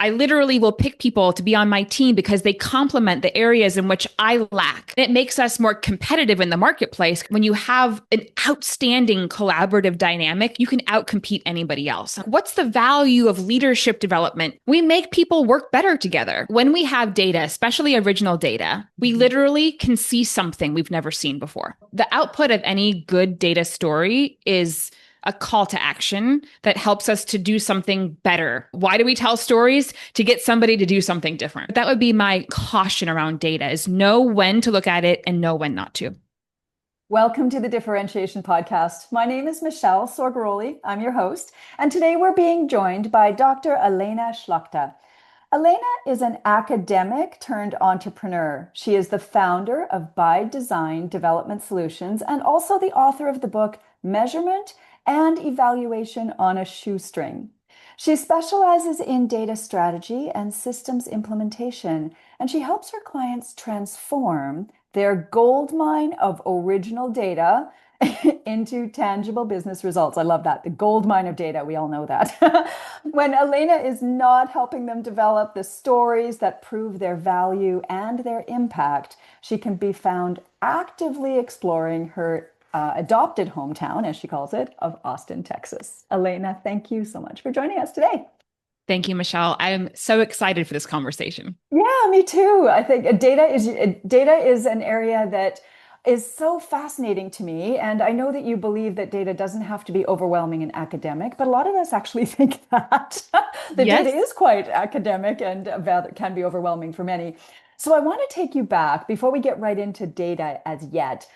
I literally will pick people to be on my team because they complement the areas in which I lack. It makes us more competitive in the marketplace. When you have an outstanding collaborative dynamic, you can outcompete anybody else. What's the value of leadership development? We make people work better together. When we have data, especially original data, we literally can see something we've never seen before. The output of any good data story is a call to action that helps us to do something better. Why do we tell stories? To get somebody to do something different. That would be my caution around data, is know when to look at it and know when not to. Welcome to the Differentiation podcast. My name is Michèle Sorgaroli. I'm your host. And today we're being joined by Dr. Alaina Szlachta. Alaina is an academic turned entrepreneur. She is the founder of By Design Development Solutions and also the author of the book Measurement and Evaluation on a Shoestring. She specializes in data strategy and systems implementation, and she helps her clients transform their goldmine of original data into tangible business results. I love that. The gold mine of data. We all know that. When Alaina is not helping them develop the stories that prove their value and their impact, she can be found actively exploring her adopted hometown, as she calls it, of Austin, Texas. Alaina, thank you so much for joining us today. Thank you, Michèle. I'm so excited for this conversation. Yeah, me too. I think data is an area that is so fascinating to me. And I know that you believe that data doesn't have to be overwhelming and academic, but a lot of us actually think that the Yes. data is quite academic and can be overwhelming for many. So I want to take you back before we get right into data as yet.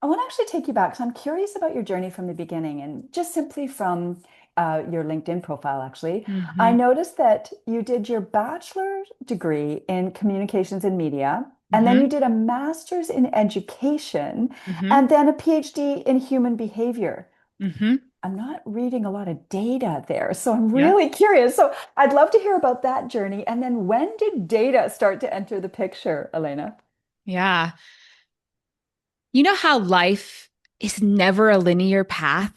I want to actually take you back because I'm curious about your journey from the beginning and just simply from your LinkedIn profile, actually. I Mm-hmm. noticed that you did your bachelor's degree in communications and media, and then Mm-hmm. you did a master's in education, Mm-hmm. and then a PhD in human behavior. Mm-hmm. I'm not reading a lot of data there, so I'm Yeah. really curious. So I'd love to hear about that journey. And then when did data start to enter the picture, Alaina? Yeah. You know how life is never a linear path?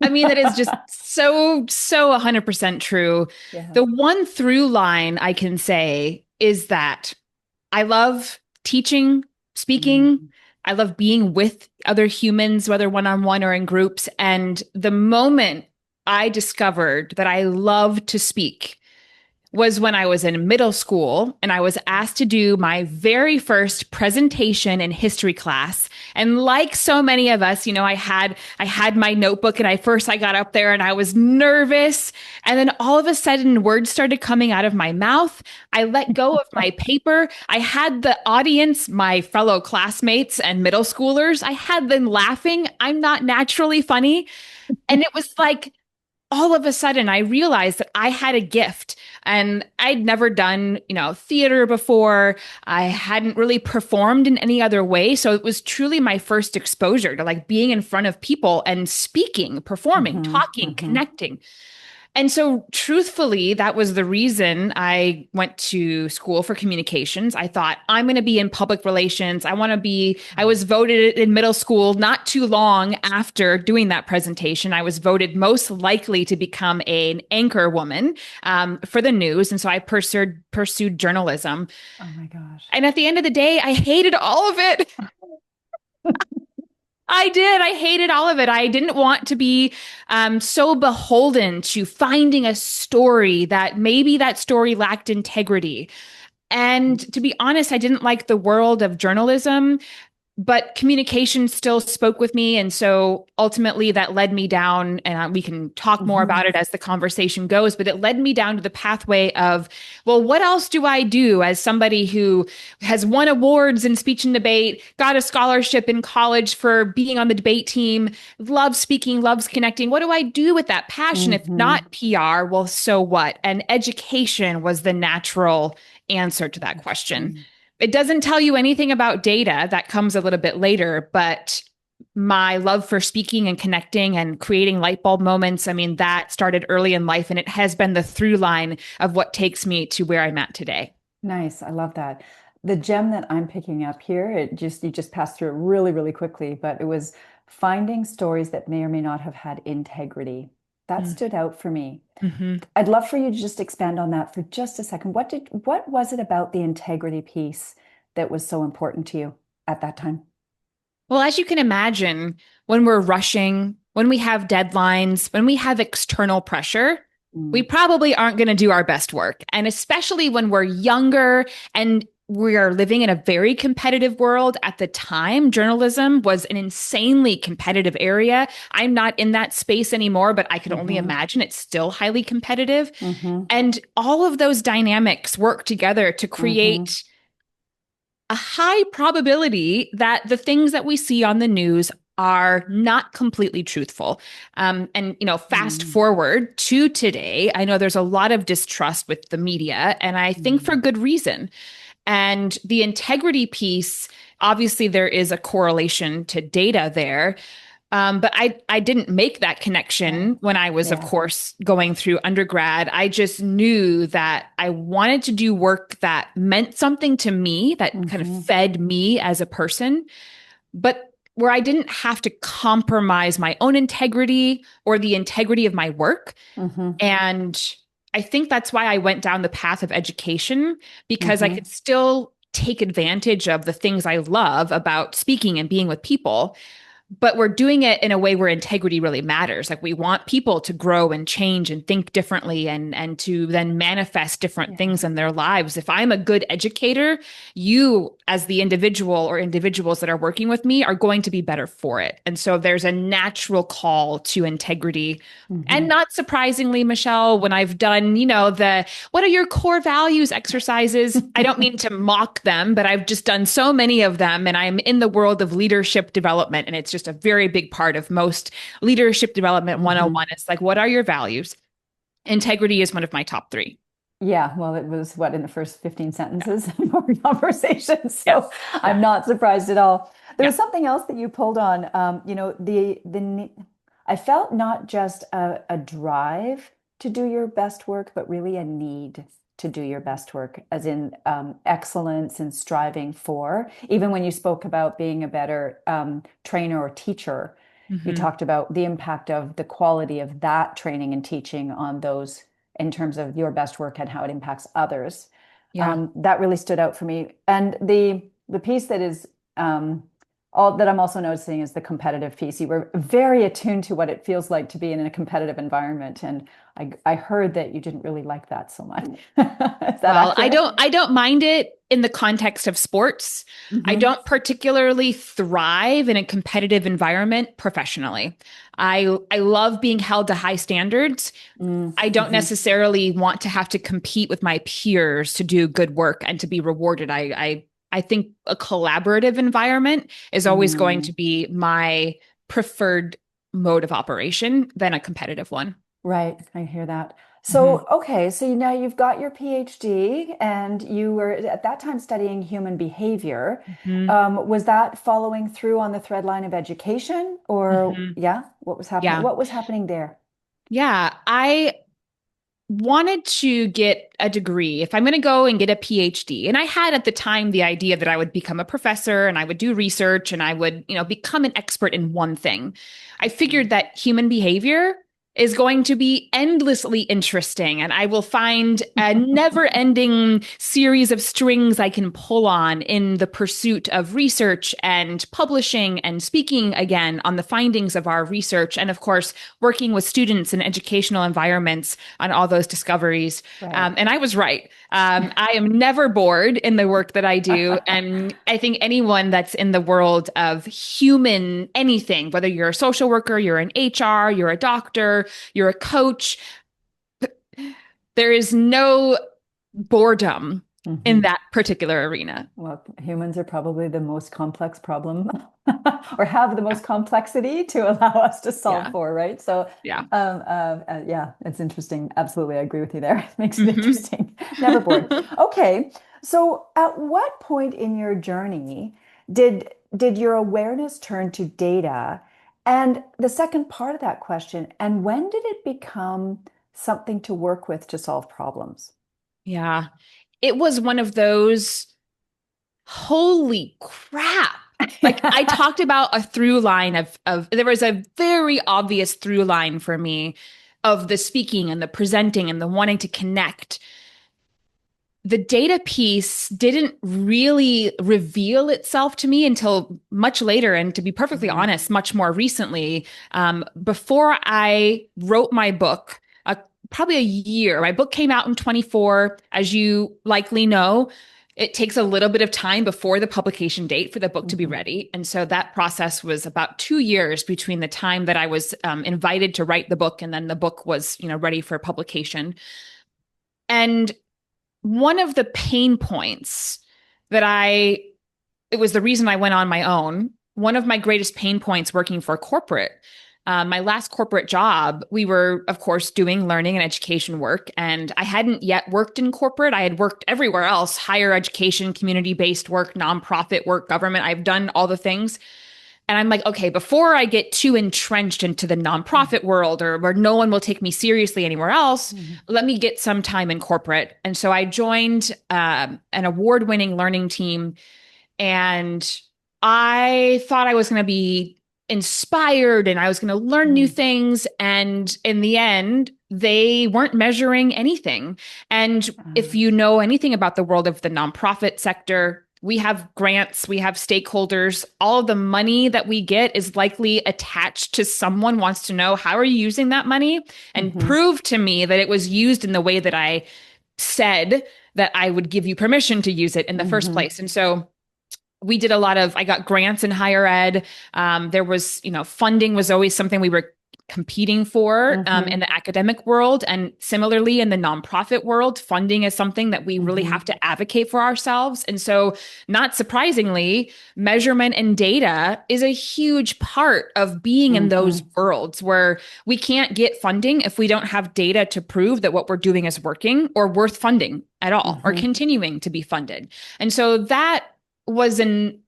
I mean, that is just so 100% true. Yeah. The one through line I can say is that I love teaching, speaking. Mhm. I love being with other humans, whether one on one or in groups. And the moment I discovered that I love to speak was when I was in middle school and I was asked to do my very first presentation in history class. And like so many of us, I had my notebook and I got up there and I was nervous. And then all of a sudden words started coming out of my mouth. I let go of my paper. I had the audience, my fellow classmates and middle schoolers, I had them laughing. I'm not naturally funny. And it was like all of a sudden I realized that I had a gift, and I'd never done, theater before. I hadn't really performed in any other way. So it was truly my first exposure to like being in front of people and speaking, performing, Mhm, talking, mhm. connecting. And so, truthfully, that was the reason I went to school for communications. I thought, I'm going to be in public relations. I was voted in middle school not too long after doing that presentation. I was voted most likely to become an anchor woman for the news. And so I pursued journalism. Oh my gosh. And at the end of the day, I hated all of it. I did. I hated all of it. I didn't want to be so beholden to finding a story that maybe that story lacked integrity. And to be honest, I didn't like the world of journalism, but communication still spoke with me. And so ultimately that led me down, and we can talk more Mhm. about it as the conversation goes, but it led me down to the pathway of, well, what else do I do as somebody who has won awards in speech and debate, got a scholarship in college for being on the debate team, loves speaking, loves connecting? What do I do with that passion? If Mhm. not PR, well, so what? And education was the natural answer to that question. Interesting. It doesn't tell you anything about data. That comes a little bit later, but my love for speaking and connecting and creating light bulb moments, I mean, that started early in life, and it has been the through line of what takes me to where I'm at today. Nice. I love that. The gem that I'm picking up here, you just passed through it really, really quickly, but it was finding stories that may or may not have had integrity. That stood out for me. Mm-hmm. I'd love for you to just expand on that for just a second. What was it about the integrity piece that was so important to you at that time? Well, as you can imagine, when we're rushing, when we have deadlines, when we have external pressure, we Mm, probably aren't going to do our best work. And especially when we're younger and we are living in a very competitive world at the time, journalism was an insanely competitive area. I'm not in that space anymore, but I can only hmm imagine it's still highly competitive. hmm And all of those dynamics work together to hmm create a high probability that the things that we see on the news are not completely truthful. And, fast mm forward to today, I know there's a lot of distrust with the media, and I think for mm good reason. And the integrity piece, obviously, there is a correlation to data there. But I didn't make that Right. connection when I was, of Yeah. course, going through undergrad. I just knew that I wanted to do work that meant something to me, that kind of hmm fed me as a person, but where I didn't have to compromise my own integrity or the integrity of my work. hmm And I think that's why I went down the path of education, because I hmm could still take advantage of the things I love about speaking and being with people, but we're doing it in a way where integrity really matters. Like we want people to grow and change and think differently and to then manifest different Yeah. things in their lives. If I'm a good educator, you as the individual or individuals that are working with me are going to be better for it. And so there's a natural call to integrity. And hmm not surprisingly, Michèle, when I've done, the what are your core values exercises, I don't mean to mock them, but I've just done so many of them. And I'm in the world of leadership development. And it's just a very big part of most leadership development hmm 101. It's like, what are your values? Integrity is one of my top three. Yeah, well, it was what in the first 15 sentences of our conversation. Yeah. So Yeah. I'm not surprised at all. There Yeah. was something else that you pulled on. I felt not just a drive to do your best work, but really a need to do your best work, as in excellence and striving for. Even when you spoke about being a better trainer or teacher, you Hmm. talked about the impact of the quality of that training and teaching on those in terms of your best work and how it impacts others. Yeah. That really stood out for me. And the piece that is all that I'm also noticing is the competitive piece. You were very attuned to what it feels like to be in a competitive environment, and I heard that you didn't really like that so much. Is that Well, accurate? I don't mind it in the context of sports. I Mm-hmm. don't particularly thrive in a competitive environment professionally. I love being held to high standards. I don't Mm-hmm. necessarily want to have to compete with my peers to do good work and to be rewarded. I think a collaborative environment is always going Mm. to be my preferred mode of operation than a competitive one. Right, I hear that. Mhm. So, okay, so now you've got your PhD and you were at that time studying human behavior. Mhm. Was that following through on the thread line of education or Mhm. yeah, what was happening? Yeah. What was happening there? Yeah, I wanted to get a degree if I'm going to go and get a PhD. And I had at the time the idea that I would become a professor and I would do research and I would, become an expert in one thing. I figured that human behavior is going to be endlessly interesting and I will find a never-ending series of strings I can pull on in the pursuit of research and publishing and speaking again on the findings of our research and of course working with students in educational environments on all those discoveries. Right. And I was right. I am never bored in the work that I do. And I think anyone that's in the world of human anything, whether you're a social worker, you're an HR, you're a doctor, you're a coach, there is no boredom in hmm that particular arena. Well, humans are probably the most complex problem or have the Yeah. most complexity to allow us to solve Yeah. for, right? So, Yeah. yeah, it's interesting. Absolutely. I agree with you there. It makes it Hmm. interesting. Never bored. Okay. So, at what point in your journey did your awareness turn to data? And the second part of that question, and when did it become something to work with to solve problems? Yeah. It was one of those holy crap. Like I talked about a through line of there was a very obvious through line for me of the speaking and the presenting and the wanting to connect. The data piece didn't really reveal itself to me until much later. And to be perfectly Mhm. honest, much more recently, before I wrote my book, probably a year. My book came out in 24. As you likely know, it takes a little bit of time before the publication date for the book to be Mhm. ready. And so that process was about 2 years between the time that I was invited to write the book and then the book was, ready for publication. And one of the pain points that it was the reason I went on my own. One of my greatest pain points working for corporate, my last corporate job, we were, of course, doing learning and education work. And I hadn't yet worked in corporate. I had worked everywhere else: higher education, community based work, nonprofit work, government. I've done all the things. And I'm like, okay, before I get too entrenched into the nonprofit world or where no one will take me seriously anywhere else, Mhm. let me get some time in corporate. And so I joined an award winning learning team, and I thought I was going to be inspired and I was going to learn new Mhm. things. And in the end, they weren't measuring anything. And if you know anything about the world of the nonprofit sector, we have grants, we have stakeholders. All of the money that we get is likely attached to someone wants to know, how are you using that money? And Mhm. prove to me that it was used in the way that I said that I would give you permission to use it in the first Mhm. place. And so we did a lot of, I got grants in higher ed. There was, funding was always something we were competing for in Mhm. the academic world. And similarly, in the nonprofit world, funding is something that we really have Mhm. to advocate for ourselves. And so, not surprisingly, measurement and data is a huge part of being in those Mhm. worlds where we can't get funding if we don't have data to prove that what we're doing is working or worth funding at all or Mhm. continuing to be funded. And so that was an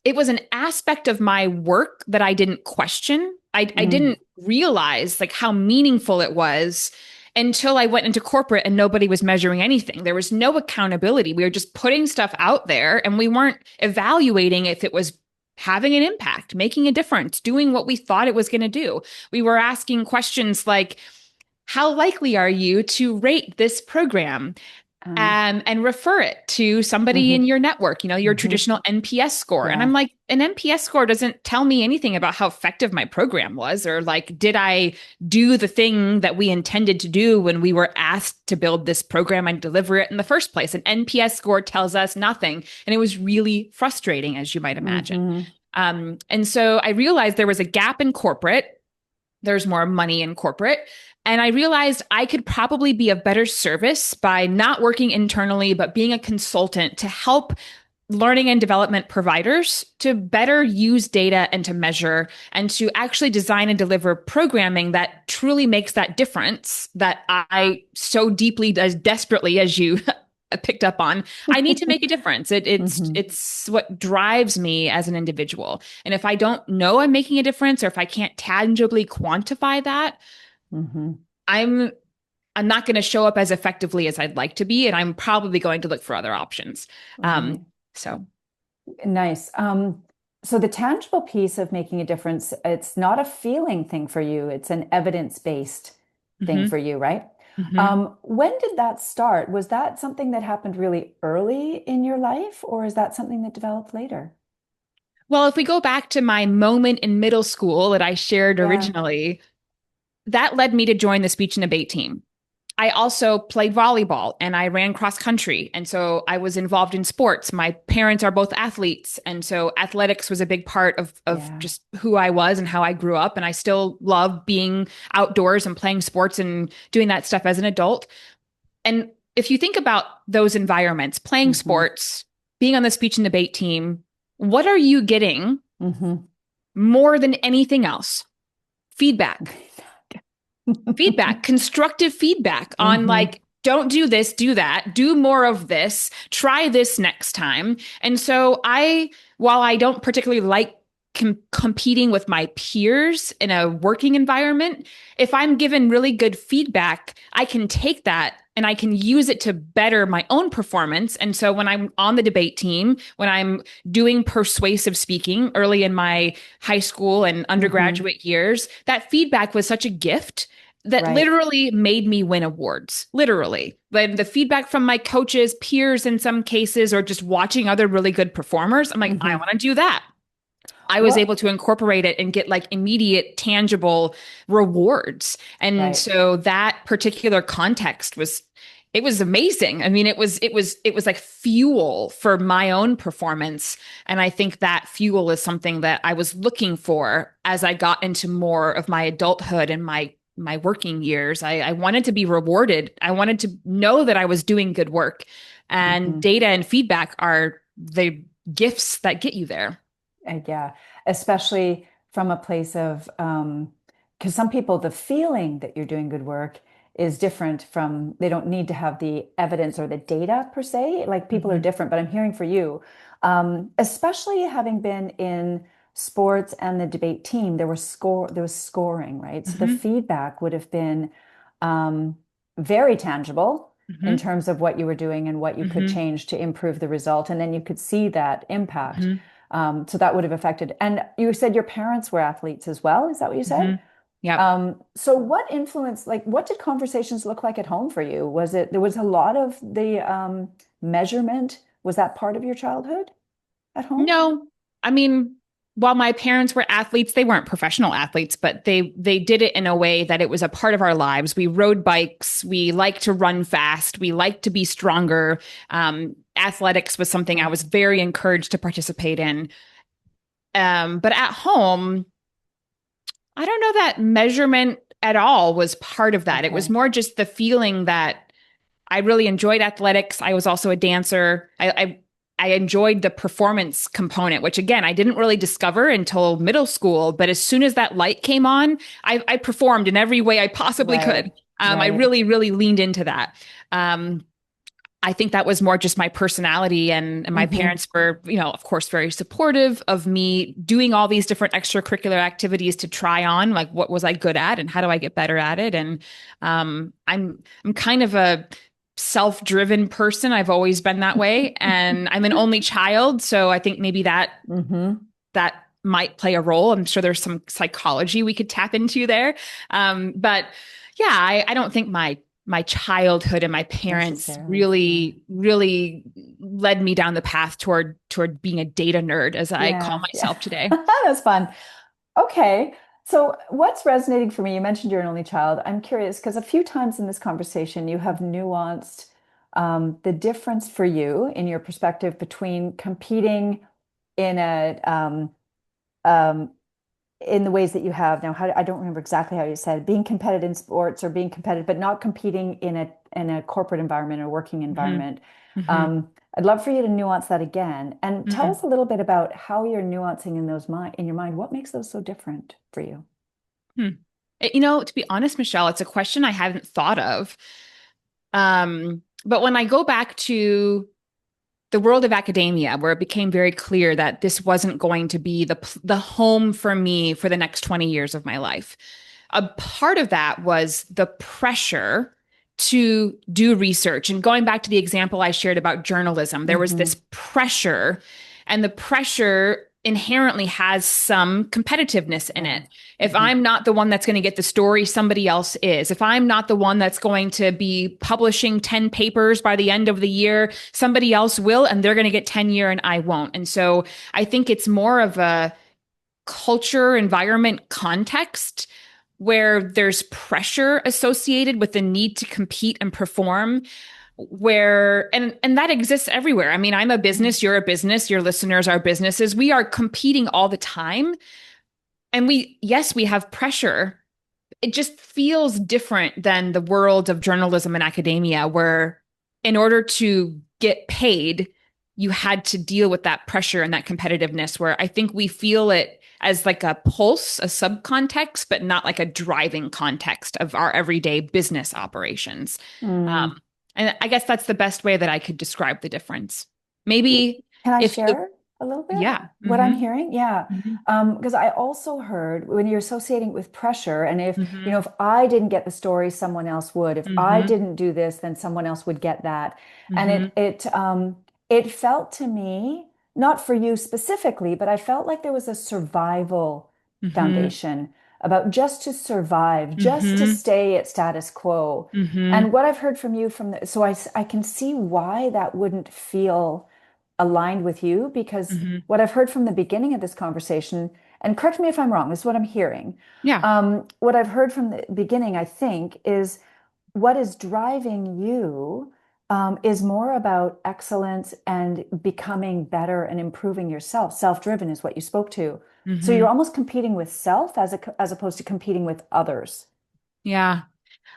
it was an aspect of my work that I didn't question. I Mhm. didn't realize like how meaningful it was until I went into corporate and nobody was measuring anything. There was no accountability. We were just putting stuff out there and we weren't evaluating if it was having an impact, making a difference, doing what we thought it was going to do. We were asking questions like, how likely are you to rate this program? And refer it to somebody in Mhm. your network, your Mhm. traditional NPS score. And I'm Yeah. like, an NPS score doesn't tell me anything about how effective my program was, or like, did I do the thing that we intended to do when we were asked to build this program and deliver it in the first place? An NPS score tells us nothing. And it was really frustrating, as you might imagine. Mhm. And so I realized there was a gap in corporate. There's more money in corporate. And I realized I could probably be of better service by not working internally, but being a consultant to help learning and development providers to better use data and to measure and to actually design and deliver programming that truly makes that difference that I so deeply, as desperately as you picked up on, I need to make a difference. Mhm. It's what drives me as an individual. And if I don't know I'm making a difference, or if I can't tangibly quantify that, Mhm. I'm I'm not going to show up as effectively as I'd like to be, and I'm probably going to look for other options. Right. So Nice. So the tangible piece of making a difference, it's not a feeling thing for you, it's an evidence-based thing mhm, for you, right? mhm. When did that start? Was that something that happened really early in your life, or is that something that developed later? Well, if we go back to my moment in middle school that I shared Yeah. originally, that led me to join the speech and debate team. I also played volleyball and I ran cross country. And so I was involved in sports. My parents are both athletes. And so athletics was a big part of Yeah. just who I was and how I grew up. And I still love being outdoors and playing sports and doing that stuff as an adult. And if you think about those environments, playing Hmm. sports, being on the speech and debate team, what are you getting Hmm. more than anything else? Feedback. Feedback, constructive feedback on Hmm. like, don't do this, do that, do more of this, try this next time. And so while I don't particularly like competing with my peers in a working environment, if I'm given really good feedback, I can take that and I can use it to better my own performance. And so when I'm on the debate team, when I'm doing persuasive speaking early in my high school and Hmm. undergraduate years, that feedback was such a gift that Right. literally made me win awards. Literally. Like the feedback from my coaches, peers in some cases, or just watching other really good performers, I'm like, I Hmm. want to do that. I was What? able to incorporate it and get like immediate, tangible rewards. And Right. so that particular context was it was amazing. I mean, it was like fuel for my own performance. And I think that fuel is something that I was looking for as I got into more of my adulthood and my working years. I wanted to be rewarded. I wanted to know that I was doing good work. And Hmm. data and feedback are the gifts that get you there. Yeah, especially from a place of, because some people, the feeling that you're doing good work is different from, they don't need to have the evidence or the data per se. Like people are Mhm. different, but I'm hearing for you, especially having been in sports and the debate team, there was scoring, right? So the Mhm. feedback would have been um, very tangible in Mhm. terms of what you were doing and what you could Mhm. change to improve the result. And then you could see that impact. Mhm. So that would have affected. And you said your parents were athletes as well. Is that what you said? Mhm. Yep. So what influence, like what did conversations look like at home for you? Was it, there was a lot of the measurement? Was that part of your childhood at home? No, I mean, while my parents were athletes, they weren't professional athletes, but they did it in a way that it was a part of our lives. We rode bikes, we liked to run fast, we liked to be stronger. Athletics was something I was very encouraged to participate in. But at home, I don't know that measurement at all was part of that. It was Okay. more just the feeling that I really enjoyed athletics. I was also a dancer. I enjoyed the performance component, which again I didn't really discover until middle school. But as soon as that light came on, I performed in every way I possibly could. Right. I Right. really, really leaned into that. Um, I think that was more just my personality, and my Hmm. parents were, of course, very supportive of me doing all these different extracurricular activities to try on, like what was I good at and how do I get better at it. And I'm kind of a self-driven person. I've always been that way, and I'm an only child, so I think maybe Hmm. that might play a role. I'm sure there's some psychology we could tap into there. But yeah, I don't think my childhood and my parents Necessarily. Yeah. really, really led me down the path toward being a data nerd, as I call Yeah. Yeah. myself today. That's fun. Okay. So, what's resonating for me? You mentioned you're an only child. I'm curious because a few times in this conversation, you have nuanced the difference for you in your perspective between competing in um, in the ways that you have now. I don't remember exactly how you said being competitive in sports or being competitive, but not competing in a corporate environment or working Hmm. environment. Hmm. I'd love for you to nuance that again and tell us Hmm. a little bit about how you're nuancing in those mind in your mind. What makes those so different for you? Hmm. To be honest, Michelle, it's a question I hadn't thought of. But when I go back to the world of academia, where it became very clear that this wasn't going to be the home for me for the next 20 years of my life. A part of that was the pressure to do research. And going back to the example I shared about journalism, there was Hmm. this pressure, and the pressure inherently has some competitiveness in Yeah. it. If Hmm. I'm not the one that's going to get the story, somebody else is. If I'm not the one that's going to be publishing 10 papers by the end of the year, somebody else will, and they're going to get tenure and I won't. And so I think it's more of a culture, environment, context where there's pressure associated with the need to compete and perform, where and that exists everywhere. I mean, I'm a business, you're a business, your listeners are businesses. We are competing all the time. And yes, we have pressure. It just feels different than the world of journalism and academia, where in order to get paid, you had to deal with that pressure and that competitiveness, where I think we feel it as like a pulse, a subcontext, but not like a driving context of our everyday business operations. Mm. And I guess that's the best way that I could describe the difference. Can Maybe I if you, share a little bit yeah. what I'm Hmm. hearing? Yeah. Hmm. Because I also heard when you're associating it with pressure, and if, you know, Hmm. if I didn't get the story, someone else would. If I Hmm. didn't do this, then someone else would get that. And Hmm. it felt to me, not for you specifically, but I felt like there was a survival Hmm. foundation. about just to survive, just to Mm-hmm. stay at status quo. Mm-hmm. And what I've heard from you so I can see why that wouldn't feel aligned with you, because Mm-hmm. what I've heard from the beginning of this conversation, and correct me if I'm wrong, this is what I'm hearing. Yeah. What I've heard from the beginning, I think, is what is driving you is more about excellence and becoming better and improving yourself. Self-driven is what you spoke to. So Mm-hmm. you're almost competing with self as opposed to competing with others. Yeah.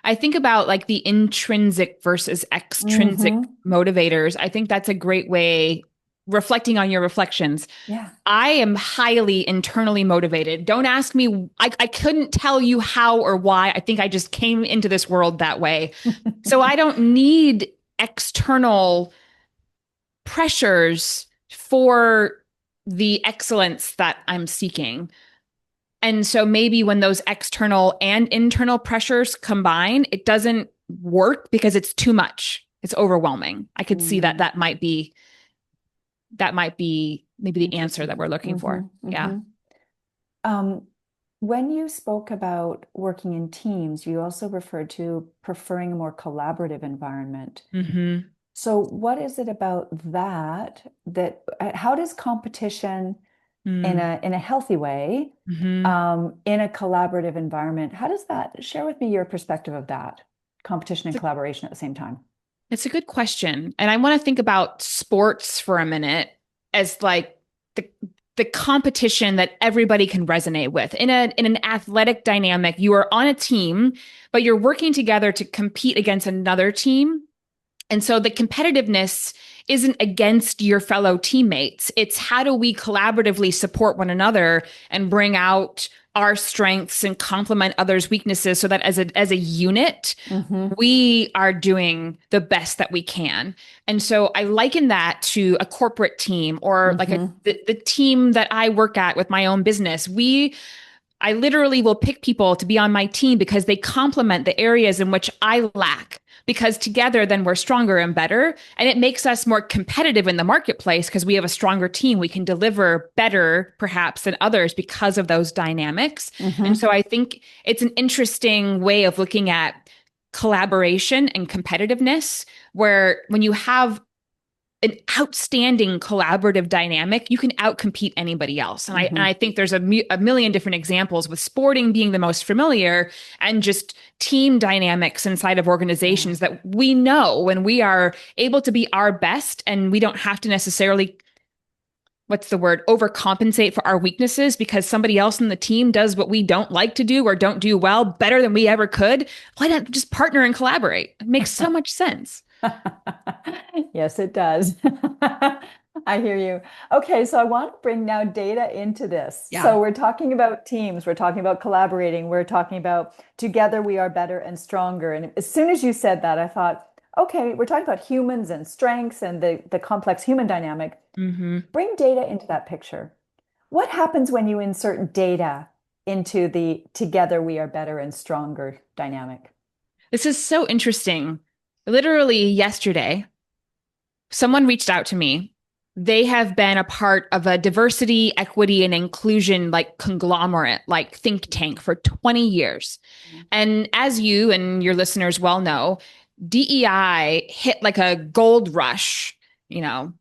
I think about like the intrinsic versus extrinsic Hmm. motivators. I think that's a great way, reflecting on your reflections. Yeah. I am highly internally motivated. Don't ask me. I couldn't tell you how or why. I think I just came into this world that way. So I don't need external pressures for the excellence that I'm seeking. And so maybe when those external and internal pressures combine, it doesn't work because it's too much. It's overwhelming. I could see that Mm, that might be maybe the answer that interesting. we're looking Hmm. for. Yeah. Hmm. Um, when you spoke about working in teams, you also referred to preferring a more collaborative environment. Mm-hmm. So, what is it about how does competition in a healthy way, Mm-hmm. in a collaborative environment, how does that share with me your perspective of that competition and It's a, collaboration at the same time? it's a good question. And I want to think about sports for a minute as like the the competition that everybody can resonate with. In an athletic dynamic, you are on a team, but you're working together to compete against another team. And so the competitiveness isn't against your fellow teammates. It's how do we collaboratively support one another and bring out our strengths and complement others' weaknesses so that as a unit, Hmm. we are doing the best that we can. And so I liken that to a corporate team or like Hmm. the team that I work at with my own business. I literally will pick people to be on my team because they complement the areas in which I lack. Because together, then we're stronger and better. And it makes us more competitive in the marketplace because we have a stronger team. We can deliver better, perhaps, than others because of those dynamics. And Hmm. so I think it's an interesting way of looking at collaboration and competitiveness, where when you have an outstanding collaborative dynamic, you can outcompete anybody else. And I think there's a million different examples, with sporting being the most familiar, and just team dynamics inside of Yeah. organizations that we know when we are able to be our best and we don't have to necessarily, what's the word, overcompensate for our weaknesses because somebody else in the team does what we don't like to do or don't do well better than we ever could. Why not just partner and collaborate? It makes so much sense. Yes, it does. I hear you. Okay, so I want to bring now data into this. Yeah. So we're talking about teams, we're talking about collaborating, we're talking about together we are better and stronger. And as soon as you said that, I thought, okay, we're talking about humans and strengths and the complex human dynamic. Mm-hmm. Bring data into that picture. What happens when you insert data into the together we are better and stronger dynamic? This is so interesting. Literally yesterday, someone reached out to me. They have been a part of a diversity, equity, and inclusion like conglomerate, like think tank for 20 years. And as you and your listeners well know, DEI hit like a gold rush,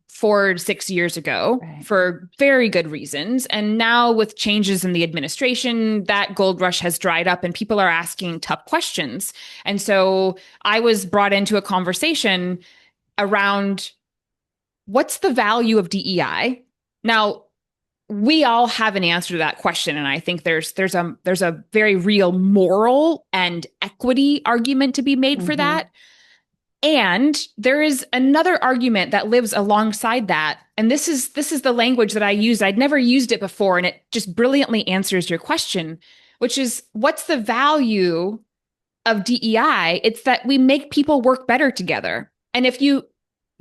4 to 6 years ago Right. for very good reasons. And now, with changes in the administration, that gold rush has dried up and people are asking tough questions. And so I was brought into a conversation around what's the value of DEI? Now, we all have an answer to that question, and I think there's a very real moral and equity argument to be made for Hmm. that. And there is another argument that lives alongside that. And this is the language that I use. I'd never used it before, and it just brilliantly answers your question, which is what's the value of DEI? It's that we make people work better together. And if you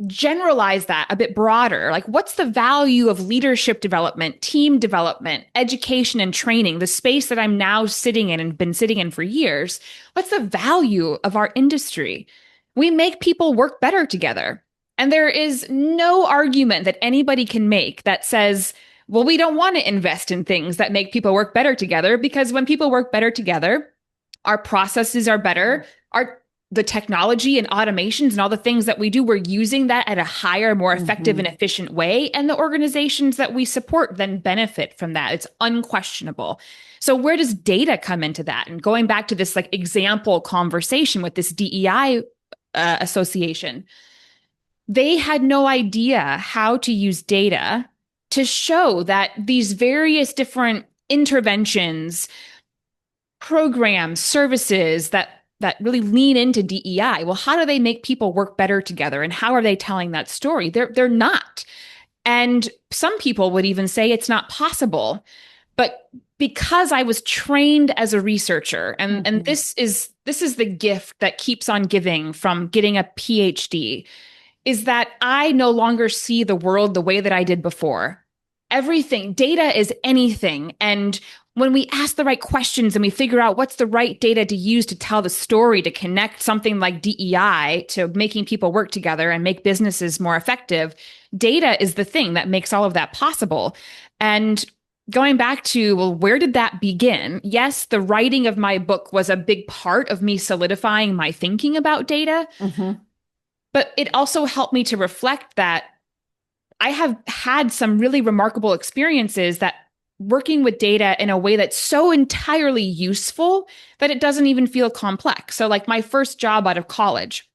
generalize that a bit broader, like what's the value of leadership development, team development, education and training, the space that I'm now sitting in and been sitting in for years? What's the value of our industry? We make people work better together. And there is no argument that anybody can make that says Well, we don't want to invest in things that make people work better together, because when people work better together, our processes are better. Our The technology and automations and all the things that we do, we're using that at a higher, more effective Hmm. and efficient way. And the organizations that we support then benefit from that. It's unquestionable. So where does data come into that? And going back to this like example conversation with this DEI association, they had no idea how to use data to show that these various different interventions, programs, services that really lean into DEI. Well, how do they make people work better together? And how are they telling that story? They're not. And some people would even say it's not possible. But because I was trained as a researcher, and Hmm. this is the gift that keeps on giving from getting a PhD, is that I no longer see the world the way that I did before. Everything, data is anything. And when we ask the right questions and we figure out what's the right data to use to tell the story, to connect something like DEI to making people work together and make businesses more effective, data is the thing that makes all of that possible. And going back to, well, where did that begin? Yes, the writing of my book was a big part of me solidifying my thinking about data, Hmm. but it also helped me to reflect that I have had some really remarkable experiences that working with data in a way that's so entirely useful that it doesn't even feel complex. So, like my first job out of college,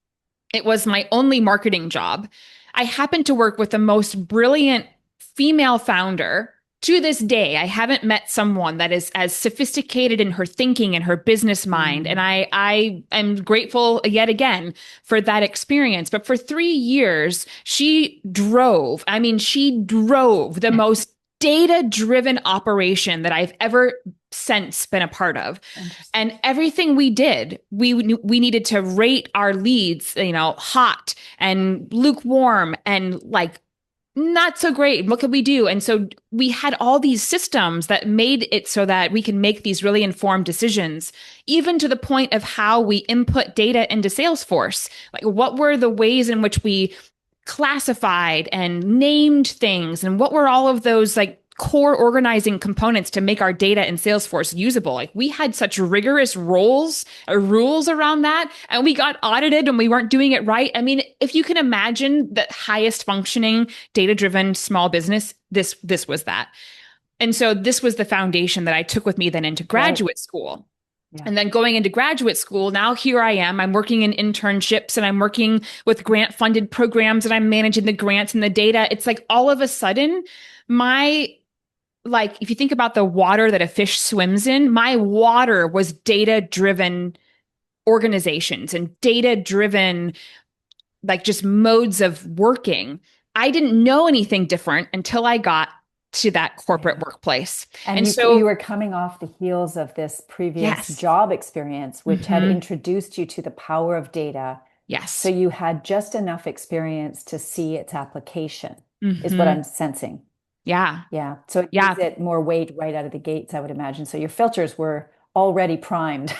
it was my only marketing job. I happened to work with the most brilliant female founder. To this day, I haven't met someone that is as sophisticated in her thinking and her business mind. And I am grateful yet again for that experience. But for 3 years, she drove the most data driven operation that I've ever since been a part of. Interesting. And everything we did, we needed to rate our leads, hot and lukewarm and like not so great. What could we do? And so we had all these systems that made it so that we can make these really informed decisions, even to the point of how we input data into Salesforce. Like, what were the ways in which we classified and named things, and what were all of those like core organizing components to make our data in Salesforce usable? Like, we had such rigorous rules around that, and we got audited when we weren't doing it right. I mean, if you can imagine the highest functioning data driven small business, this was that. And so this was the foundation that I took with me then into Right. graduate school. Yeah. And then going into graduate school, now here I am. I'm working in internships and I'm working with grant funded programs and I'm managing the grants and the data. It's like all of a sudden, my like, if you think about the water that a fish swims in, my water was data driven organizations and data driven, like just modes of working. I didn't know anything different until I got to that corporate Yeah. workplace. And And you so, were coming off the heels of this previous yes. job experience, which had Hmm. introduced you to the power of data. So Yes. you had just enough experience to see its application, is what Hmm. I'm sensing. Yeah. Yeah. So it gives Yeah. it more weight right out of the gates, I would imagine. So your filters were already primed.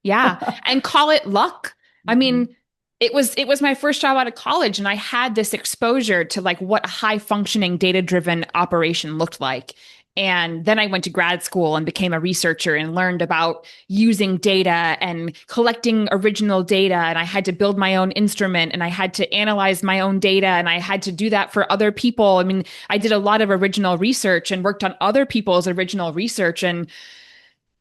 Yeah. And call it luck. I Mhm. mean, it was my first job out of college and I had this exposure to like what a high functioning data driven operation looked like. And then I went to grad school and became a researcher and learned about using data and collecting original data. And I had to build my own instrument and I had to analyze my own data and I had to do that for other people. I mean, I did a lot of original research and worked on other people's original research. And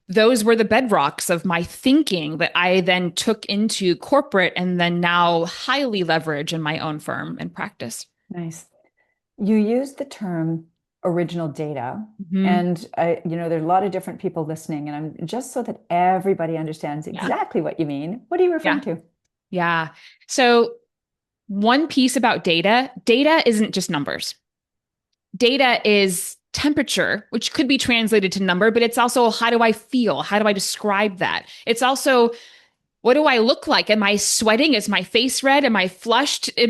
those were the bedrocks of my thinking that I then took into corporate and then now highly leverage in my own firm and practice. Nice. You used the term original data, Hmm. and there's a lot of different people listening, and I'm just so that everybody understands Yeah. exactly what you mean. What are you referring Yeah. to? Yeah. So, one piece about data isn't just numbers. Data is temperature, which could be translated to number, but it's also how do I feel? How do I describe that? It's also what do I look like? Am I sweating? Is my face red? Am I flushed? Are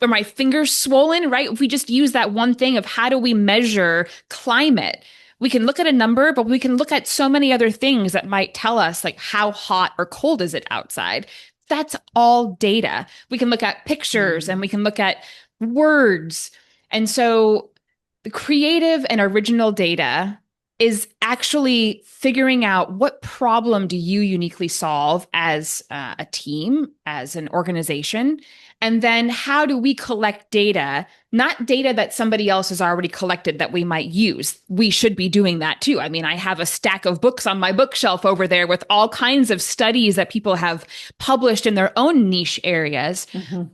my fingers swollen? Right? If we just use that one thing of how do we measure climate, we can look at a number, but we can look at so many other things that might tell us like how hot or cold is it outside. That's all data. We can look at pictures and Mm. we can look at words. And so The creative and original data is actually figuring out what problem do you uniquely solve as a team, as an organization, and then how do we collect data, not data that somebody else has already collected that we might use. We should be doing that too. I mean, I have a stack of books on my bookshelf over there with all kinds of studies that people have published in their own niche areas. Mhm.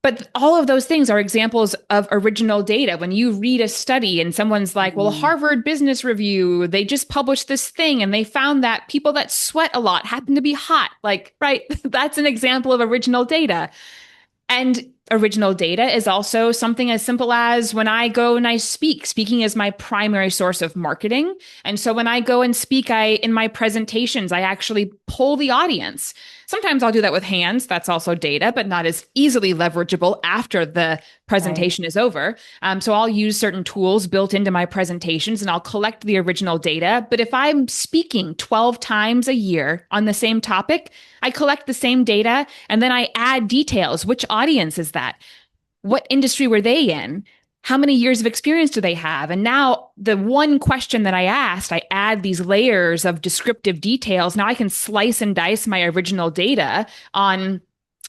But all of those things are examples of original data. When you read a study and someone's like, well, Mm. Harvard Business Review, they just published this thing and they found that people that sweat a lot happen to be hot. Like, right, that's an example of original data. And original data is also something as simple as when I go and I speak. Speaking is my primary source of marketing. And so when I go and speak, in my presentations, I actually poll the audience. Sometimes I'll do that with hands. That's also data, but not as easily leverageable after the Right. presentation is over. So I'll use certain tools built into my presentations and I'll collect the original data. But if I'm speaking 12 times a year on the same topic, I collect the same data and then I add details. Which audience is that? What industry were they in? How many years of experience do they have? And now the one question that I asked, I add these layers of descriptive details. Now I can slice and dice my original data on,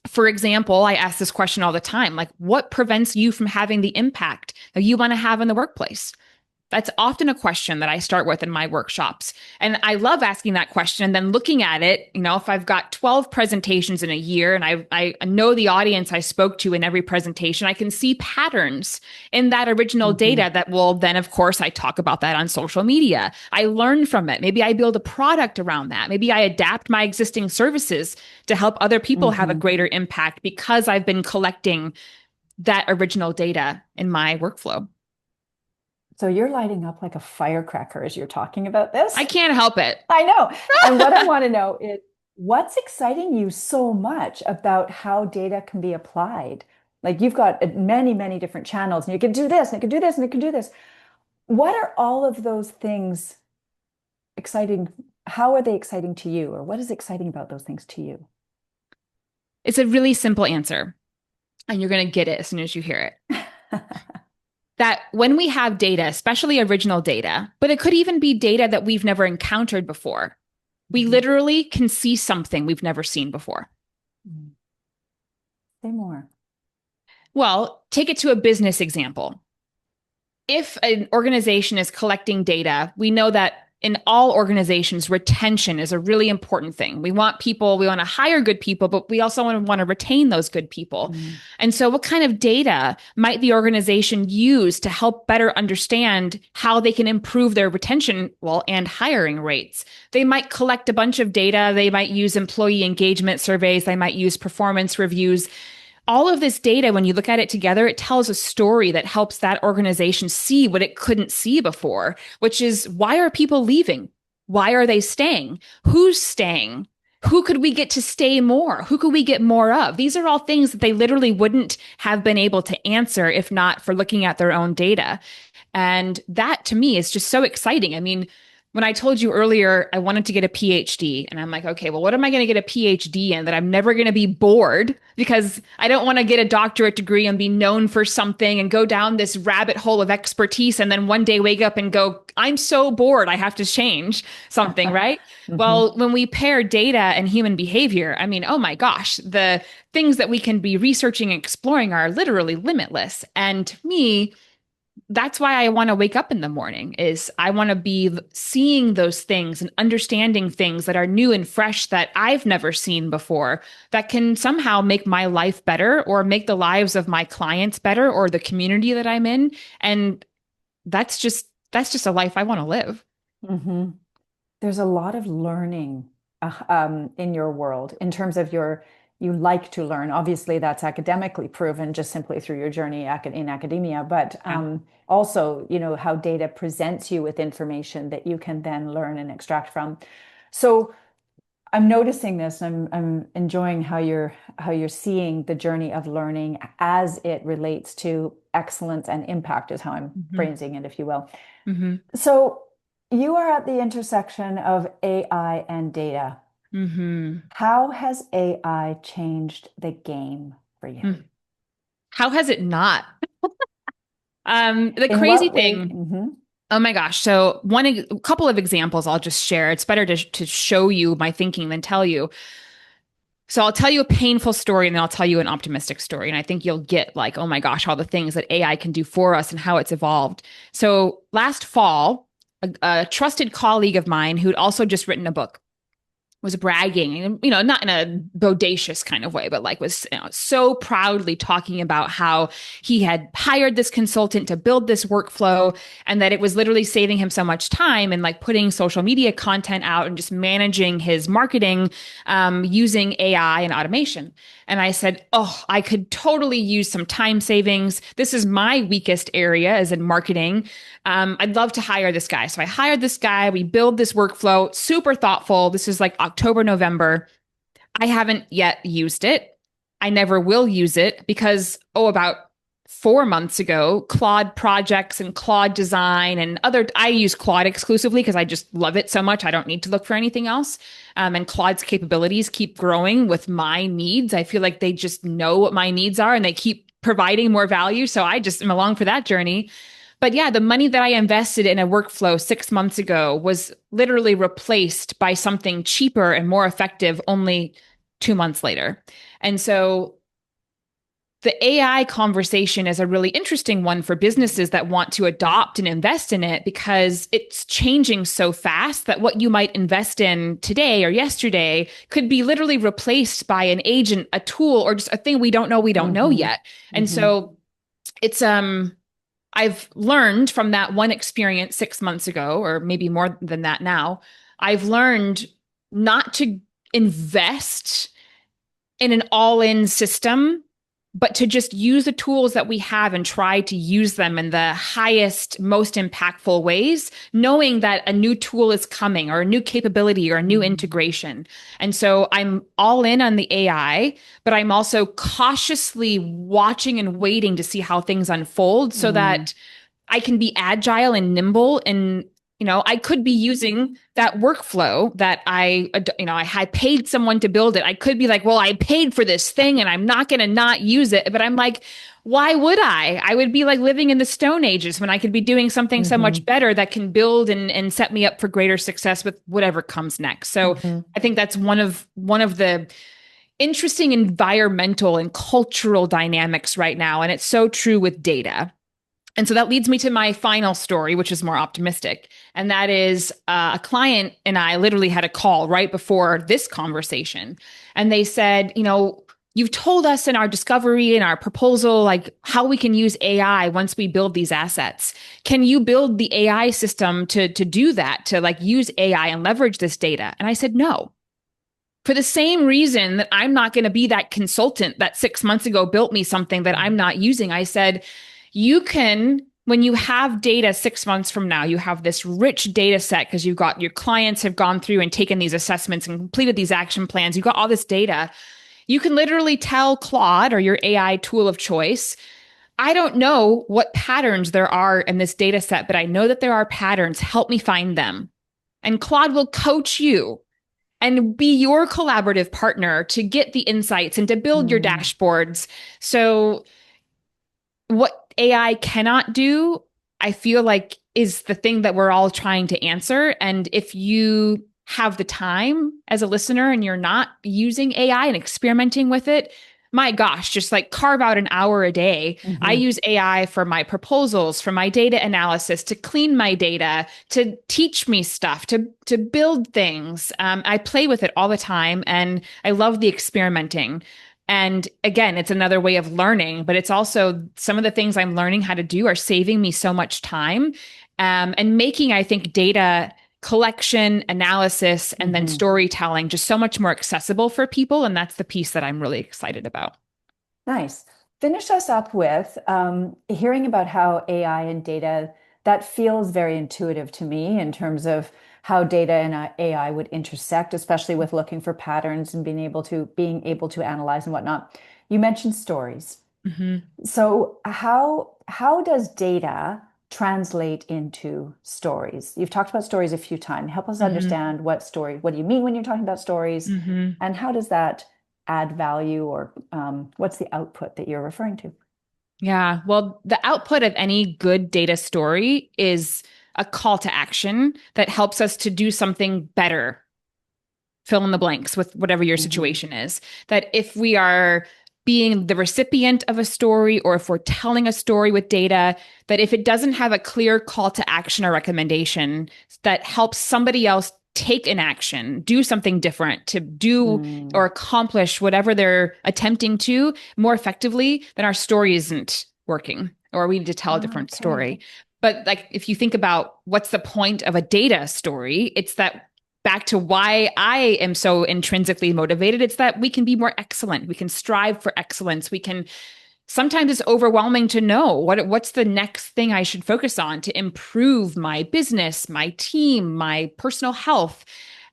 for example, I ask this question all the time, like what prevents you from having the impact that you want to have in the workplace? That's often a question that I start with in my workshops. And I love asking that question and then looking at it. If I've got 12 presentations in a year and I know the audience I spoke to in every presentation, I can see patterns in that original Mhm. data that will then, of course, I talk about that on social media. I learn from it. Maybe I build a product around that. Maybe I adapt my existing services to help other people have a Mhm. greater impact because I've been collecting that original data in my workflow. So you're lighting up like a firecracker as you're talking about this. I can't help it. I know. And what I want to know is what's exciting you so much about how data can be applied? Like you've got many, many different channels, and you can do this, and it can do this, and it can do this. What are all of those things exciting? How are they exciting to you? Or what is exciting about those things to you? It's a really simple answer, and you're going to get it as soon as you hear it. That when we have data, especially original data, but it could even be data that we've never encountered before, we Mhm. literally can see something we've never seen before. Mm. Say more. Well, take it to a business example. If an organization is collecting data, we know that in all organizations, retention is a really important thing. We want people, we want to hire good people, but we also want to retain those good people. Mm. And so, what kind of data might the organization use to help better understand how they can improve their retention, well, and hiring rates? They might collect a bunch of data. They might use employee engagement surveys. They might use performance reviews. All of this data, when you look at it together, it tells a story that helps that organization see what it couldn't see before, which is why are people leaving? Why are they staying? Who's staying? Who could we get to stay more? Who could we get more of? These are all things that they literally wouldn't have been able to answer if not for looking at their own data. And that to me is just so exciting. I mean, when I told you earlier, I wanted to get a PhD, and I'm like, okay, well, what am I going to get a PhD in that I'm never going to be bored? Because I don't want to get a doctorate degree and be known for something and go down this rabbit hole of expertise and then one day wake up and go, I'm so bored, I have to change something, right? Mhm. Well, when we pair data and human behavior, I mean, oh my gosh, the things that we can be researching and exploring are literally limitless. And to me, that's why I want to wake up in the morning is I want to be seeing those things and understanding things that are new and fresh that I've never seen before that can somehow make my life better or make the lives of my clients better or the community that I'm in. And that's just a life I want to live. Mhm. There's a lot of learning in your world in terms of you like to learn. Obviously, that's academically proven just simply through your journey in academia, but Yeah. also, how data presents you with information that you can then learn and extract from. So I'm noticing this. I'm enjoying how you're seeing the journey of learning as it relates to excellence and impact, is how I'm Hmm. phrasing it, if you will. Hmm. So you are at the intersection of AI and data. Hmm. How has AI changed the game for you? How has it not? The In crazy what way? thing, oh my gosh. So a couple of examples I'll just share. It's better to show you my thinking than tell you. So I'll tell you a painful story and then I'll tell you an optimistic story. And I think you'll get like, oh my gosh, all the things that AI can do for us and how it's evolved. So last fall, a trusted colleague of mine who'd also just written a book was bragging, and not in a bodacious kind of way, but like was so proudly talking about how he had hired this consultant to build this workflow and that it was literally saving him so much time and like putting social media content out and just managing his marketing using AI and automation. And I said, oh, I could totally use some time savings. This is my weakest area as in marketing. I'd love to hire this guy. So I hired this guy. We build this workflow, super thoughtful. This is like October, November. I haven't yet used it. I never will use it because, about 4 months ago, Claude projects and Claude design and I use Claude exclusively because I just love it so much. I don't need to look for anything else. And Claude's capabilities keep growing with my needs. I feel like they just know what my needs are and they keep providing more value. So I just am along for that journey. But yeah, the money that I invested in a workflow 6 months ago was literally replaced by something cheaper and more effective only 2 months later. And so the AI conversation is a really interesting one for businesses that want to adopt and invest in it because it's changing so fast that what you might invest in today or yesterday could be literally replaced by an agent, a tool, or just a thing we don't know yet. And so it's I've learned from that one experience 6 months ago, or maybe more than that now, I've learned not to invest in an all-in system, but to just use the tools that we have and try to use them in the highest, most impactful ways, knowing that a new tool is coming or a new capability or a new integration. And so I'm all in on the AI, but I'm also cautiously watching and waiting to see how things unfold so that I can be agile and nimble and I could be using that workflow that I had paid someone to build it. I could be like, well, I paid for this thing and I'm not going to not use it. But I'm like, why would I? I would be like living in the Stone Ages when I could be doing something so much better that can build and set me up for greater success with whatever comes next. So I think that's one of the interesting environmental and cultural dynamics right now. And it's so true with data. And so that leads me to my final story, which is more optimistic. And that is a client and I literally had a call right before this conversation. And they said, you've told us in our discovery and our proposal, like how we can use AI once we build these assets. Can you build the AI system to do that, to like use AI and leverage this data? And I said, no. For the same reason that I'm not going to be that consultant that 6 months ago built me something that I'm not using. I said, you can, when you have data 6 months from now, you have this rich data set because you've got your clients have gone through and taken these assessments and completed these action plans. You've got all this data. You can literally tell Claude or your AI tool of choice, I don't know what patterns there are in this data set, but I know that there are patterns. Help me find them. And Claude will coach you and be your collaborative partner to get the insights and to build your dashboards. So what AI cannot do, I feel like is the thing that we're all trying to answer. And if you have the time as a listener and you're not using AI and experimenting with it, my gosh, just like carve out an hour a day. I use AI for my proposals, for my data analysis, to clean my data, to teach me stuff, to build things. I play with it all the time and I love the experimenting. And again, it's another way of learning, but it's also some of the things I'm learning how to do are saving me so much time and making, I think, data collection, analysis, and then storytelling just so much more accessible for people. And that's the piece that I'm really excited about. Nice. Finish us up with hearing about how AI and data, that feels very intuitive to me in terms of how data and AI would intersect, especially with looking for patterns and being able to analyze and whatnot. You mentioned stories. So how does data translate into stories? You've talked about stories a few times. Help us understand what do you mean when you're talking about stories, and how does that add value, or what's the output that you're referring to? Yeah. Well, the output of any good data story is a call to action that helps us to do something better. Fill in the blanks with whatever your Hmm. situation is. That if we are being the recipient of a story or if we're telling a story with data, that if it doesn't have a clear call to action or recommendation that helps somebody else take an action, do something different to do or Mm. accomplish whatever they're attempting to more effectively, then our story isn't working or we need to tell a different Okay. story. But like if you think about what's the point of a data story, it's that back to why I am so intrinsically motivated. It's that we can be more excellent. We can strive for excellence. We can sometimes it's overwhelming to know what's the next thing I should focus on to improve my business, my team, my personal health.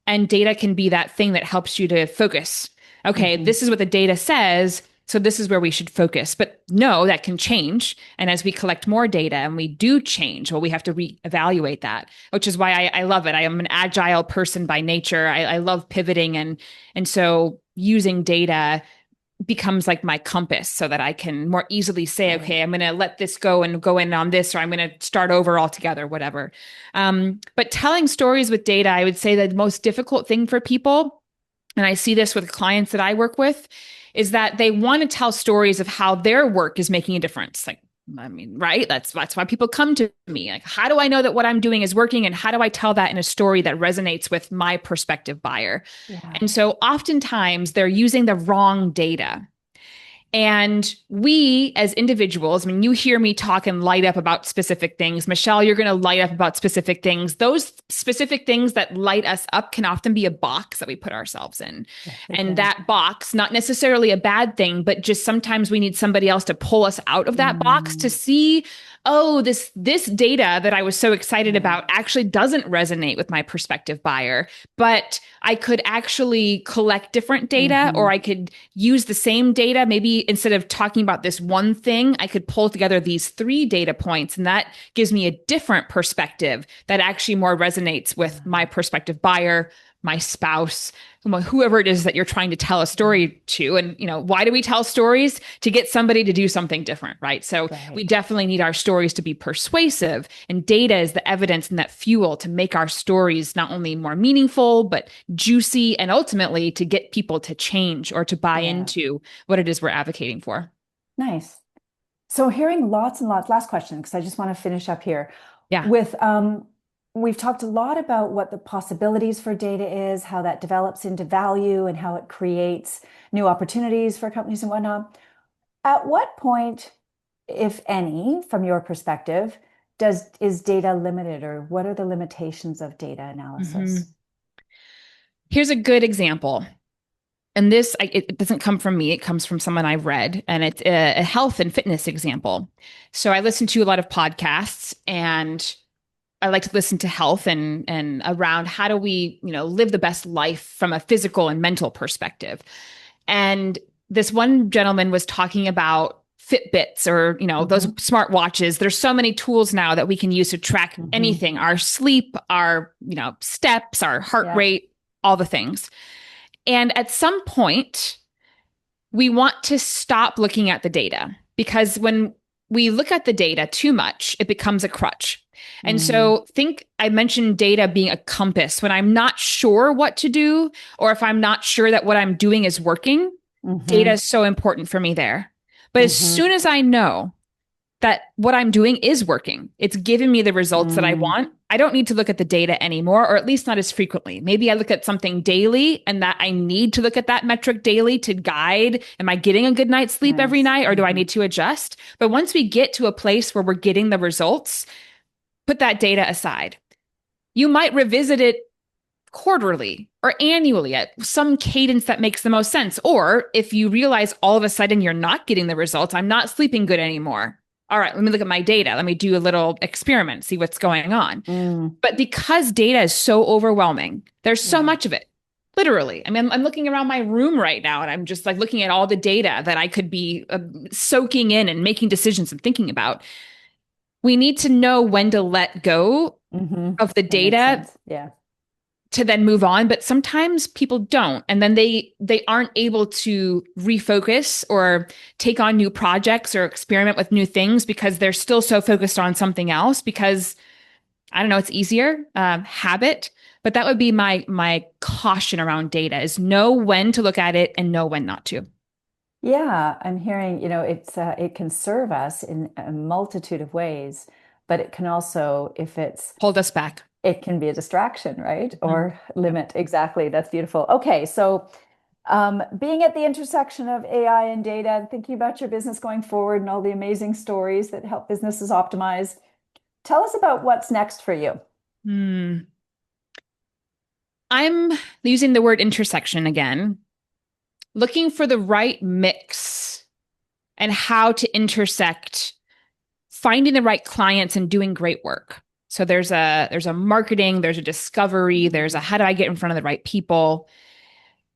And data can be that thing that helps you to focus. Okay, Hmm. this is what the data says. So this is where we should focus. But no, that can change. And as we collect more data and we do change, well, we have to reevaluate that, which is why I love it. I am an agile person by nature. I love pivoting and so using data becomes like my compass so that I can more easily say, Right. okay, I'm going to let this go and go in on this, or I'm going to start over altogether, whatever. But telling stories with data, I would say the most difficult thing for people, and I see this with clients that I work with, is that they want to tell stories of how their work is making a difference. Like, I mean, right? That's why people come to me. Like, how do I know that what I'm doing is working? And how do I tell that in a story that resonates with my prospective buyer? Yeah. And so oftentimes they're using the wrong data. And we as individuals, I mean, you hear me talk and light up about specific things. Michèle, you're going to light up about specific things. Those specific things that light us up can often be a box that we put ourselves in. Yes, they And can. that box, not necessarily a bad thing, but just sometimes we need somebody else to pull us out of that box to Mm. see, oh, this data that I was so excited Yeah. about actually doesn't resonate with my prospective buyer, but I could actually collect different data or Hmm. I could use the same data. Maybe instead of talking about this one thing, I could pull together these three data points. And that gives me a different perspective that actually more resonates with my prospective buyer, my spouse, whoever it is that you're trying to tell a Yeah. story to. And, why do we tell stories? To get somebody to do something different, right? So we Right. definitely need our stories to be persuasive. And data is the evidence and that fuel to make our stories not only more meaningful, but juicy and ultimately to get people to change or to buy Yeah. into what it is we're advocating for. Nice. So hearing lots and lots, last question, because I just want to finish up here Yeah. with we've talked a lot about what the possibilities for data is, how that develops into value and how it creates new opportunities for companies and whatnot. At what point, if any, from your perspective, is data limited or what are the limitations of data analysis? Mhm. Here's a good example. And this, it doesn't come from me. It comes from someone I've read, and it's a health and fitness example. So I listen to a lot of podcasts, and I like to listen to health and around how do we, live the best life from a physical and mental perspective. And this one gentleman was talking about Fitbits or, those Hmm. smart watches. There's so many tools now that we can use to track Hmm. anything, our sleep, our, steps, our heart Yeah. rate, all the things. And at some point, we want to stop looking at the data because when we look at the data too much, it becomes a crutch. And Mm. so think I mentioned data being a compass. When I'm not sure what to do, or if I'm not sure that what I'm doing is working, data Hmm. is so important for me there. But as Hmm. soon as I know that what I'm doing is working. It's giving me the results that I Mm. want. I don't need to look at the data anymore, or at least not as frequently. Maybe I look at something daily and that I need to look at that metric daily to guide. Am I getting a good night's sleep every Nice. night, or do I Hmm. need to adjust? But once we get to a place where we're getting the results, put that data aside. You might revisit it quarterly or annually at some cadence that makes the most sense. Or if you realize all of a sudden you're not getting the results, I'm not sleeping good anymore. All right, let me look at my data. Let me do a little experiment, see what's going on. Mm. But because data is so overwhelming, there's so Yeah. much of it. Literally. I mean, I'm looking around my room right now and I'm just like looking at all the data that I could be soaking in and making decisions and thinking about. We need to know when to let go Hmm. of the That makes data sense. Yeah. to then move on, but sometimes people don't, and then they aren't able to refocus or take on new projects or experiment with new things because they're still so focused on something else because I don't know, it's easier, habit. But that would be my caution around data is know when to look at it and know when not to. Yeah, I'm hearing, it can serve us in a multitude of ways, but it can also, if it's Hold us back. it can be a distraction, right? Mhm. Or Yep. limit. Exactly. That's beautiful. Okay, so being at the intersection of AI and data and thinking about your business going forward and all the amazing stories that help businesses optimize, tell us about what's next for you. Hmm. I'm using the word intersection again, looking for the right mix and how to intersect finding the right clients and doing great work. So there's a marketing, there's a discovery, there's a how do I get in front of the right people,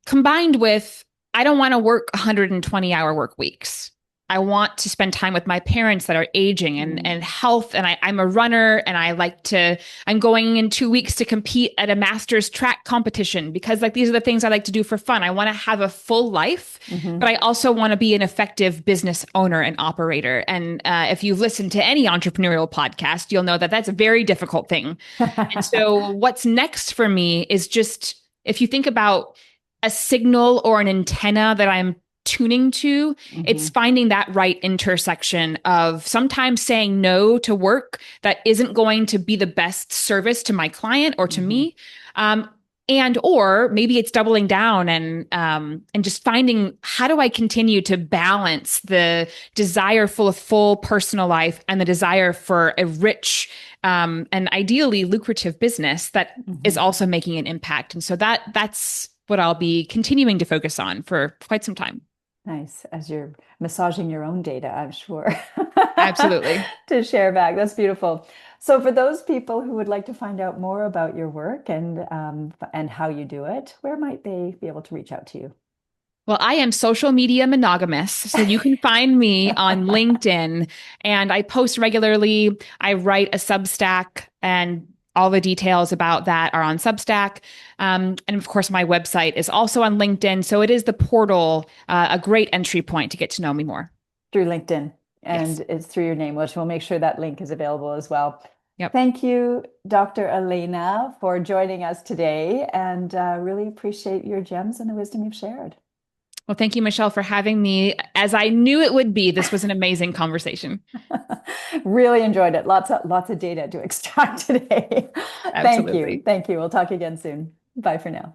combined with I don't want to work 120-hour work weeks. I want to spend time with my parents that are aging and Mm. health. And I'm a runner and I'm going in 2 weeks to compete at a master's track competition because like these are the things I like to do for fun. I want to have a full life, but Hmm. I also want to be an effective business owner and operator. And if you've listened to any entrepreneurial podcast, you'll know that that's a very difficult thing. And so what's next for me is just, if you think about a signal or an antenna that I'm tuning to, it's Hmm. finding that right intersection of sometimes saying no to work that isn't going to be the best service to my client or to Hmm. me. Um, and or maybe it's doubling down and just finding how do I continue to balance the desire for a full personal life and the desire for a rich and ideally lucrative business that is Hmm. also making an impact. And so that's what I'll be continuing to focus on for quite some time. Nice. As you're massaging your own data, I'm sure, Absolutely. to share back. That's beautiful. So, for those people who would like to find out more about your work and how you do it, where might they be able to reach out to you? Well, I am social media monogamous, so you can find me on LinkedIn and I post regularly. I write a Substack and all the details about that are on Substack. And of course, my website is also on LinkedIn. So it is the portal, a great entry point to get to know me more. Through LinkedIn, Yes. and it's through your name, which we'll make sure that link is available as well. Yep. Thank you, Dr. Alaina, for joining us today, and really appreciate your gems and the wisdom you've shared. Well, thank you, Michèle, for having me. As I knew it would be, this was an amazing conversation. Really enjoyed it. Lots of data to extract today. Thank you. Absolutely. Thank you. We'll talk again soon. Bye for now.